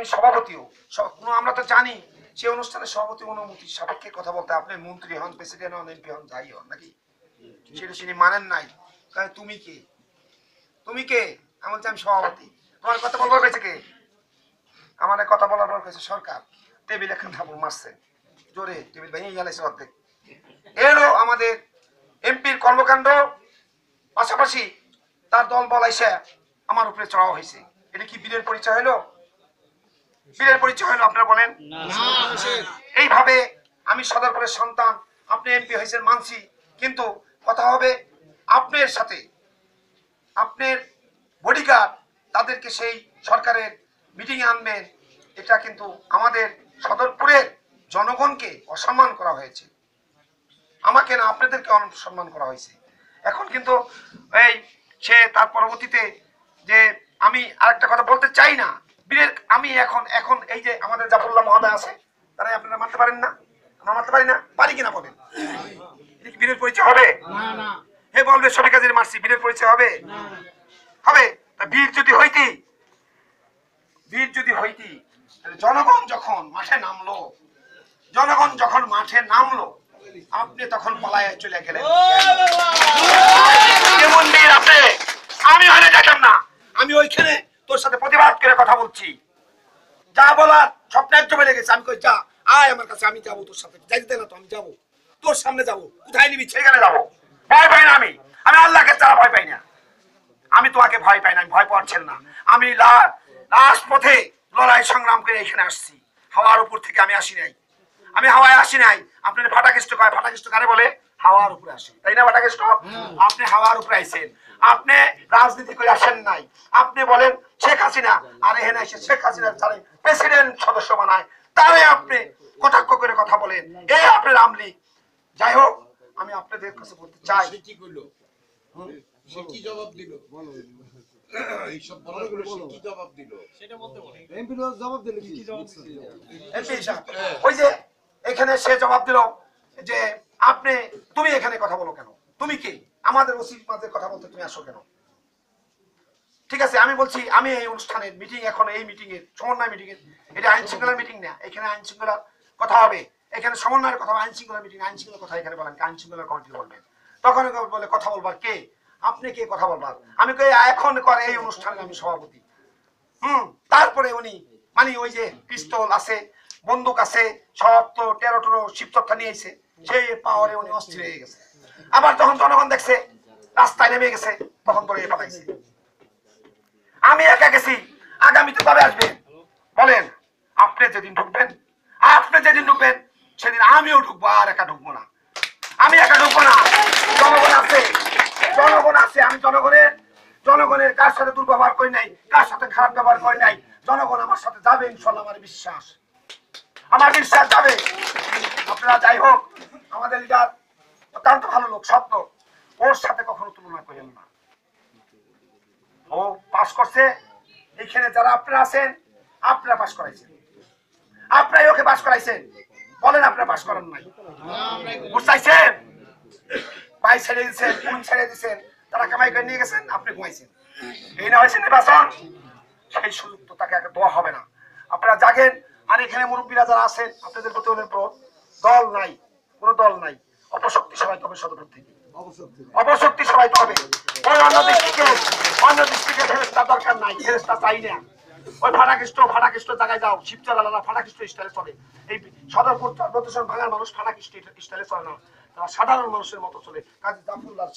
আমি সভাপতিও, আমরা তো জানি সে অনুষ্ঠানের সভাপতি অনুমতির সাপেক্ষে কথা বলতে, আপনি মন্ত্রী হন, প্রেসিডেন্ট হন, এমপি হন, যাই হন নাকি, সেটা তিনি মানেন নাই। তুমি কে, তুমি কে? আমি বলছি আমি সভাপতি। তোমার কথা বলবার পেয়েছে কে? আমার কথা বলার পর পেয়েছে সরকার। টেবিল এখন থাপুর মারছে জোরে, টেবিল ভেঙে গেছে অর্ধেক। এরও আমাদের এমপির কর্মকাণ্ড, পাশাপাশি তার দল বলাইছে আমার উপরে চড়াও হয়েছে। এটা কি বীরের পরিচয় হলো? বীরের পরিচয় হলো? আপনারা বলেন। এইভাবে আমি সদরপুরের সন্তান, আপনি এমপি হয়েছেন মানছি, কিন্তু কথা হবে আপনার সাথে, আপনার বডিগার্ড তাদেরকে সেই সরকারের মিটিং এ আনবেন, এটা কিন্তু আমাদের সদরপুরের জনগণকে অসম্মান করা হয়েছে। আমাকে না, আপনাদেরকে অসম্মান করা হয়েছে। এখন কিন্তু এই সে তার পরবর্তীতে যে আমি আরেকটা কথা বলতে চাই না, বীরের আমি এখন এই যে আমাদের জাফরুল্লাহ মহোদয় আছে, তারা আপনারা মানতে পারেন না, আমরা মানতে পারি না, পারি কিনা বলেন? এটা কি বীরের পরিচয় হবে? হে বলবে শফিক হাজির মারছি, বীরের পরিচয় হবে? হবে? বীর যদি হইতি, জনগণ যখন মাঠে নামলো, জনগণ যখন মাঠে নামলো, আপনি তখন পলায় চলে গেলেন। কেমন বীর আপনি? আমি ওখানে যাইতাম না, আমি ওইখানে তোর সাথে প্রতিবাদ করে কথা বলছি। যা বলার সব ন্যায্য বেড়ে গেছে। আমি কই যা, আয় আমার কাছে, আমি যাবো তোর সাথে। যাইতে না তো আমি যাবো, তোর সামনে যাবো, কোথায় নিবি সেখানে যাবো। ভয় পাই না আমি আল্লাহকে ছাড়া ভয় পাই না। আমি তোমাকে ভয় পাই না, আমি ভয় পাচ্ছেন না। আমি লাস্ট পথে লড়াই সংগ্রাম করে এখানে আসছি। হাওয়ার উপর থেকে আমি আসি নাই, আমি হাওয়ায় আসি নাই। আপনার ফাটাকেষ্ট কয়, ফাটাকেষ্ট কারে বলে? হাওয়ার উপরে আসে, তাই না? ফাটাকেষ্ট আপনি হাওয়ার উপরে আইছেন, আপনি রাজনীতি করে আসেন নাই। আপনি বলেন শেখ হাসিনা, আর এখানে এসে শেখ হাসিনা তারে প্রেসিডেন্ট সদস্য বানায়, তারে আপনি কটাক্ষ করে কথা বলেন, এই আপনার আমলি। যাই হোক, আমি আপনাদের কাছে বলতে চাই, কি করলো, সে কি জবাব দিল? এইসব বলার পরে সে কি জবাব দিল সেটা বলতে বলে। এমপি জবাব দিল, কি জবাব দিল? এমপি সাহেব ওই যে এখানে সে জবাব দিল যে আপনি, তুমি এখানে কথা বলো কেন? তুমি কি আমাদের ওসির মাঝে কথা বলতে তুমি আসো কেন? ঠিক আছে, আমি বলছি আমি এই অনুষ্ঠানের মিটিং, এখন এই মিটিং এর সমন্বয় মিটিং এর, এটা আইন শৃঙ্খলার মিটিং না। এখানে আইন শৃঙ্খলার কথা হবে, এখানে সমন্বয়ের কথা হবে। আইন শৃঙ্খলা মিটিং, আইন শৃঙ্খলার কথা এখানে বলেন, আইন শৃঙ্খলা কমিটি বলবেন। তখন বলে কথা বলবার কে? আপনি কে কথা বলবার? আমি কই এখন করে এই অনুষ্ঠানে আমি সভাপতি। তারপরে উনি মানে ওই যে পিস্তল আছে, বন্দুক আছে, সব তো 13 শিবতথা নিয়ে এসে সেই পাওয়ারে উনি অস্থির হয়ে গেছে। আবার যখন জনগণ দেখছে রাস্তায় নেমে গেছে, তখন ধরে পালাইছে। আমি একা গেছি, আগামীতে কবে আসবেন বলেন? আপনি যেদিন ঢুকবেন, সেদিন আমিও ঢুকবো, আর একা ঢুকবো না। আমি একা ঢুকবো না, জনগণ আছে, আমি জনগণের কার সাথে দুর্ব্যবহার করি নাই, কার সাথে খারাপ ব্যবহার করি নাই। জনগণ আমার সাথে যাবে ইনশাল্লাহ, আমার বিশ্বাস যাবে। আপনারা যাই হোক, আমাদের লিডার অত্যন্ত ভালো লোক, সত্য, ওর সাথে কখনো তুলনা করেন না। ও পাস করছে, এইখানে যারা আপনারা আছেন, আপনারা পাস করাইছেন, আপনারাই ওকে পাস করাইছেন। বলেন আপনারা পাস করান নাই? বুঝাইছেন, ভাই ছেড়ে দিচ্ছেন, কোন ছেড়ে দিচ্ছেন, তারা কামাই করে নিয়ে গেছেন, আপনি ঘুমাইছেন। এই না হয়েছে নির্বাচন, সেই সুযোগ তো তাকে দেওয়া হবে না। আপনারা জাগেন। আর এখানে মুরব্বীরা যারা আছেন, আপনাদের প্রতি অনুরোধ, দল নাই, কোনো দল নাই, অপশক্তি সবাই হবে সদর থেকে, অপশক্তি সবাই হবে। ওই অন্য দৃষ্টিকে ফেরেস্তা দরকার নাই, ফেরেস্তা চাই না। ওই ফাটাকৃষ্ট জায়গায় যাও, শিবচালারা ফাটাকৃষ্ট স্টাইলে চলে। এই সদরপুর প্রদর্শন ভাঙার মানুষ ফাটাকৃষ্ট স্টাইলে চলে না, তারা সাধারণ মানুষের মতো চলে। কাজী জাফরুল্লাহ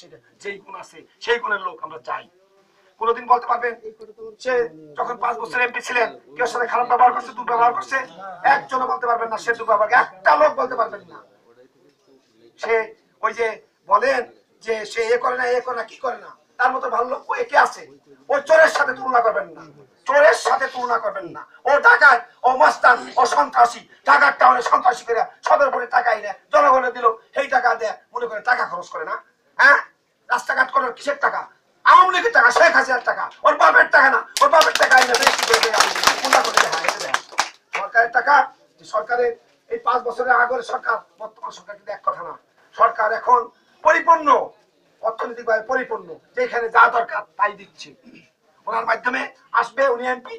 যেই গুণ আছে সেই গুণের লোক আমরা চাই। কোনদিন বলতে পারবেন সে যখন 5 বছর এমপি ছিলেন কেউ সাথে খারাপ ব্যবহার করছে, দুর্ব্যবহার করছে? একজনও বলতে পারবেন না সে দুর্ব্যবহার, একটা লোক বলতে পারবেন না। সে ওই যে বলেন যে সে এ করে না, কি করে না, তার মতো ভালো লোক একে আছে। ওই চোরের সাথে তুলনা করবেন না, ও ডাকাত, ও মাস্তান, ও সন্ত্রাসী। ঢাকার টাউনে সন্ত্রাসী করে সদরপুরে টাকাই নেয়, জনগণে দিল, সেই টাকা দেয় মনে করে টাকা খরচ করে না। হ্যাঁ, রাস্তাঘাট করার কিসের টাকা? আওয়ামী লীগের টাকা, শেখ হাসিনার টাকা, ওর বাপের টাকা না, ওর বাপের টাকা সরকারের টাকা। সরকারের এই 5 বছরের আগের সরকার, বর্তমান সরকার কিন্তু এক কথা না। সরকার এখন পরিপূর্ণ, অর্থনৈতিকভাবে পরিপূর্ণ, যেখানে যা দরকার তাই দিচ্ছে। ওনার মাধ্যমে আসবে, উনি এমপি,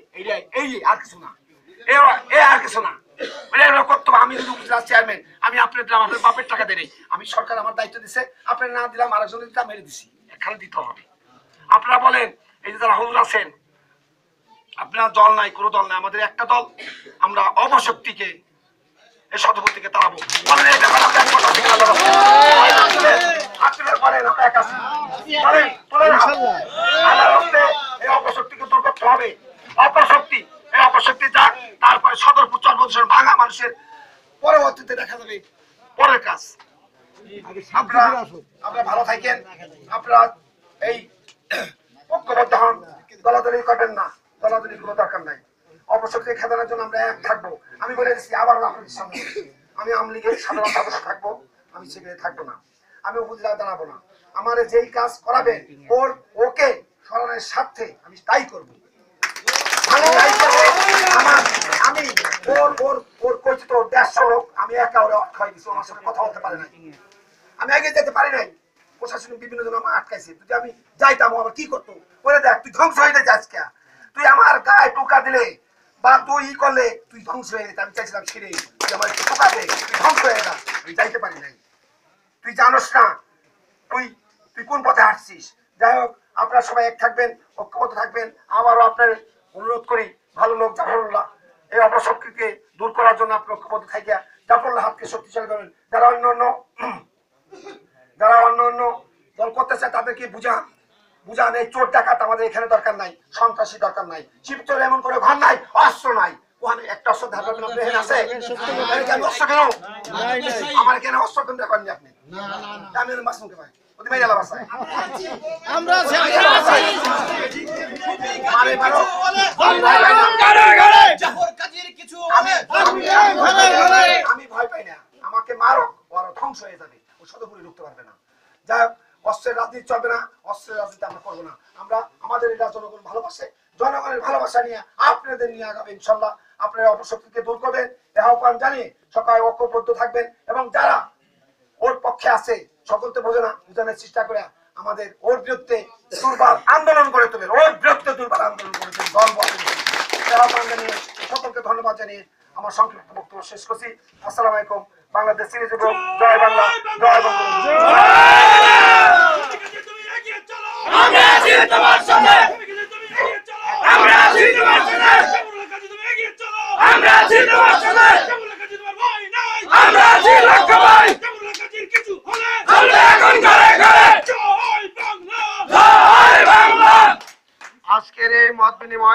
এই আর কিছু না। এ আর কিছু না। কর্তব্য আমি যদি উপজেলা চেয়ারম্যান, আমি আপনার দিলাম, আপনার বাপের টাকা দেয়, আমি সরকার আমার দায়িত্ব দিচ্ছে, আপনার না দিলাম আরেকজন দিলাম, মেরে দিছি, এখানে দিতে হবে। আপনারা বলেন এই যে যারা হুজুর আছেন, আপনার দল নাই, কোনো দল নাই, আমাদের একটা দল, আমরা অপশক্তিকে এই সভাপতিকে তাড়াবো। বলেন এই ব্যাপারে আপনি একমত আছেন কিনা? আপনারা বলেন আমরা এক আছি, বলেন তুলে আল্লাহর হস্তে এই অপশক্তিকে দূর করতে হবে। অপশক্তি, এই অপশক্তি যাক, তারপরে সদরপুর চর্বদূষণ ভাঙা মানুষের পরবর্তীতে দেখা যাবে পরের কাজ। আপনারা ভালো থাকেন, আপনারা এই ঐক্যবদ্ধ হন, দলাদলি করবেন না, দলাদলির কোনো দরকার নাই। অপশক্তি খেদানোর জন্য আমরা এক থাকবো। আমি বলে দিচ্ছি আবার আপনাদের সামনে, আমি আওয়ামী লীগের সাধারণ সদস্য থাকবো, আমি সেখানে থাকবো না, আমি উপজেলা দাঁড়াবো না। আমার যেই কাজ করাবে ওকে স্মরণের স্বার্থে আমি তাই করবো। আমি ওর কইছি তো 150 লোক, আমি একা ওরা খাই দিচ্ছি, আমার সাথে কথা বলতে পারে নাই, আমি আগে যেতে পারি নাই, প্রশাসনিক বিভিন্ন জন আমার আটকাইছে। যদি আমি যাইতাম ও আবার কি করতো, বলে দেখ তুই ধ্বংস হয়ে যাচ্ছিস আজকে, তুই আমার গায়ে টোকা দিলে বা তুই ই করলে তুই ধ্বংস হয়ে যেতে। আমি চাইছিলাম ছিঁড়ে তুই আমার টোকা দে, তুই ধ্বংস হয়ে যা, আমি যাইতে পারি নাই। তুই জানোস না তুই তুই কোন পথে হাঁটছিস। যাই হোক, আপনারা সবাই এক থাকবেন, ঐক্যবদ্ধ থাকবেন। আবারও আপনার অনুরোধ করি, ভালো লোক জাফরুল্লাহ, এই অপশক্তিকে দূর করার জন্য আপনি ঐক্যবদ্ধ থাকিয়া জাফরুল্লাহ হাতকে শক্তিশালী করবেন। যারা অন্য দল করতে চায় তাদেরকে বুঝান এই চোর ডাকাত আমাদের এখানে দরকার নাই, সন্ত্রাসী দরকার নাই, শিবচর এমন করে ঘর নাই, অস্ত্র নাই, ওখানে একটা অস্ত্র ধারবেন আপনি এখানে আছে? অস্ত্র কেন আমার এখানে অস্ত্র কেন দেখাননি আপনি? আমি মাসুমকে ভাই আমরা আমি ভয় পাই না, আমাকে মারো, ওরা ধ্বংস হয়ে যাবে, ও সদপুরে ঢুকতে পারবে না। যাই হোক, অস্ত্রের রাজনীতি চলবে না, অস্ত্রের রাজনীতি আমরা করবো না। আমরা আমাদের এটা জনগণ ভালোবাসে, জনগণের ভালোবাসা নিয়ে আপনাদের নিয়ে আগাবে ইনশাল্লাহ। আপনারা অপশক্তিকে দূর করবেন, এ আহ্বান জানিয়ে সকালে ঐক্যবদ্ধ থাকবেন এবং যারা ওর পক্ষে আছে সকলকে বোঝানোর চেষ্টা করে আমাদের ওর বিরুদ্ধে দুর্বার আন্দোলন করে তুলবেন, ওর বিরুদ্ধে দুর্বার আন্দোলন করে তুলবেন। দল আহ্বান জানিয়ে সকলকে ধন্যবাদ জানিয়ে আমার সংক্ষিপ্ত বক্তব্য শেষ করছি। আসসালামু আলাইকুম। বাংলাদেশ সিরিজ জয় বাংলা, জয় বঙ্গবন্ধু। আজকের এই মত বিনিময়